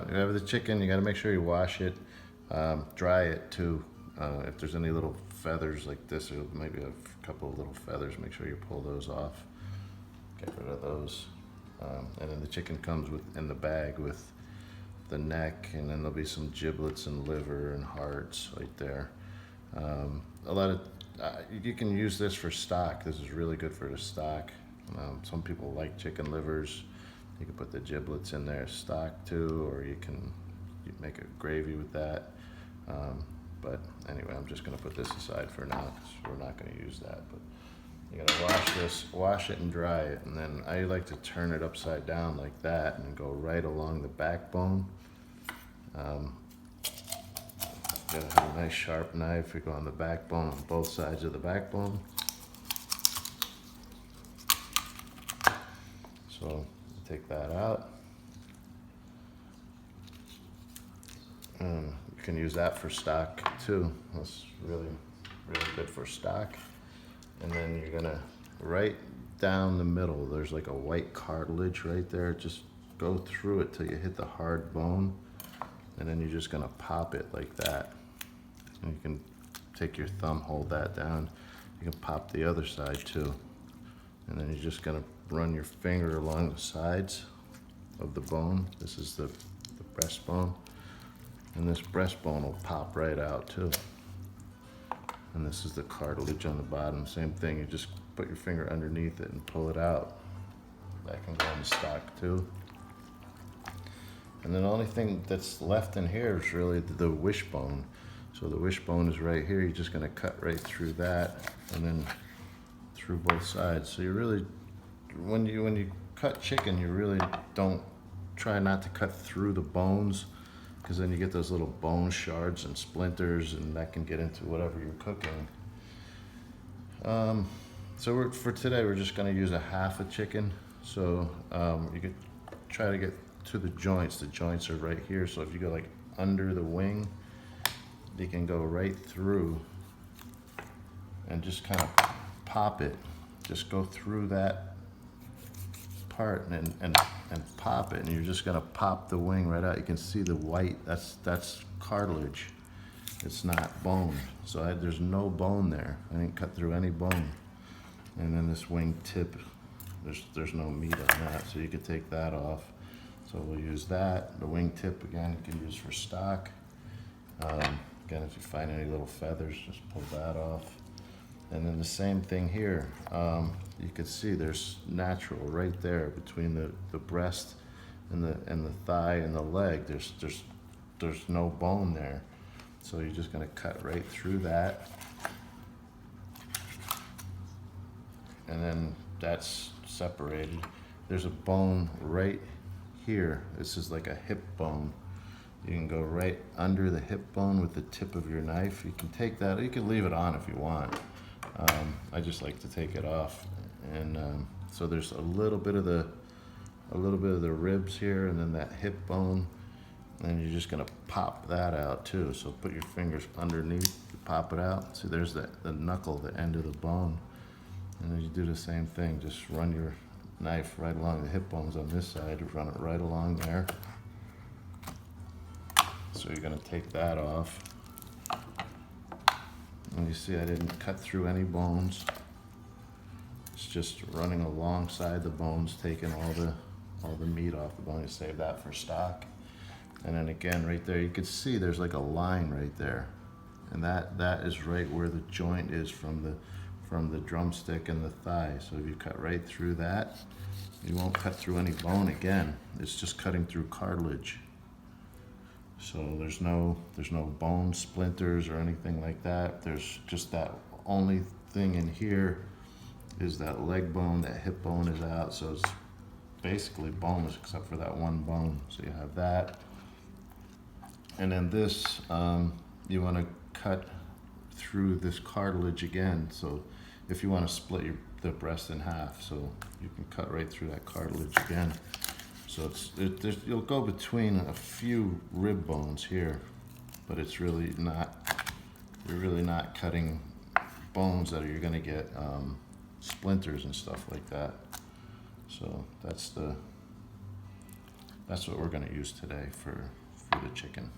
you have the chicken, you got to make sure you wash it, dry it too. If there's any little feathers like this, or maybe a couple of little feathers, make sure you pull those off. Get rid of those. And then the chicken comes in the bag with the neck, and then there'll be some giblets and liver and hearts right there. A lot of you can use this for stock. This is really good for the stock. Some people like chicken livers. You can put the giblets in there stock too, or you make a gravy with that. But anyway, I'm just going to put this aside for now because we're not going to use that. But you got to wash it and dry it, and then I like to turn it upside down like that and go right along the backbone. Gotta have a nice sharp knife. You go on the backbone, on both sides of the backbone. So take that out. You can use that for stock too. That's really, really good for stock. And then you're gonna, right down the middle, there's like a white cartilage right there. Just go through it till you hit the hard bone. And then you're just gonna pop it like that. And you can take your thumb, hold that down. You can pop the other side too. And then you're just gonna run your finger along the sides of the bone. This is the breastbone. And this breastbone will pop right out too. And this is the cartilage on the bottom. Same thing, you just put your finger underneath it and pull it out. That can go in the stock too. And then the only thing that's left in here is really the wishbone. So the wishbone is right here. You're just gonna cut right through that and then through both sides. So you really, when you cut chicken, you really don't try not to cut through the bones, because then you get those little bone shards and splinters, and that can get into whatever you're cooking. So for today, we're just gonna use a half a chicken. So you could try to get to the joints. The joints are right here. So if you go like under the wing, you can go right through and just kind of pop it. Just go through that part and pop it, and you're just gonna pop the wing right out. You can see the white, that's cartilage. It's not bone. So there's no bone there. I didn't cut through any bone. And then this wing tip, there's no meat on that, so you could take that off. So we'll use that. The wing tip, again, you can use for stock. Again, if you find any little feathers, just pull that off. And then the same thing here. You can see there's natural right there between the breast and the thigh and the leg. There's no bone there. So you're just gonna cut right through that. And then that's separated. There's a bone right here. This is like a hip bone. You can go right under the hip bone with the tip of your knife. You can take that, you can leave it on if you want. I just like to take it off. And so there's a little bit of the ribs here, and then that hip bone. And you're just gonna pop that out too. So put your fingers underneath, pop it out. See, there's the knuckle, the end of the bone. And then you do the same thing. Just run your knife right along the hip bones on this side, run it right along there. So you're gonna take that off. And you see I didn't cut through any bones. It's just running alongside the bones, taking all the meat off the bone. You save that for stock. And then again, right there, you can see there's like a line right there. And that is right where the joint is from the drumstick and the thigh. So if you cut right through that, you won't cut through any bone again. It's just cutting through cartilage. So there's no bone splinters or anything like that. There's just that only thing in here is that leg bone, that hip bone is out. So it's basically boneless except for that one bone. So you have that. And then this, you want to cut through this cartilage again. So if you want to split the breast in half, so you can cut right through that cartilage again. So you'll go between a few rib bones here, but it's really not, you're really not cutting bones that you're gonna get splinters and stuff like that. So that's That's what we're gonna use today for the chicken.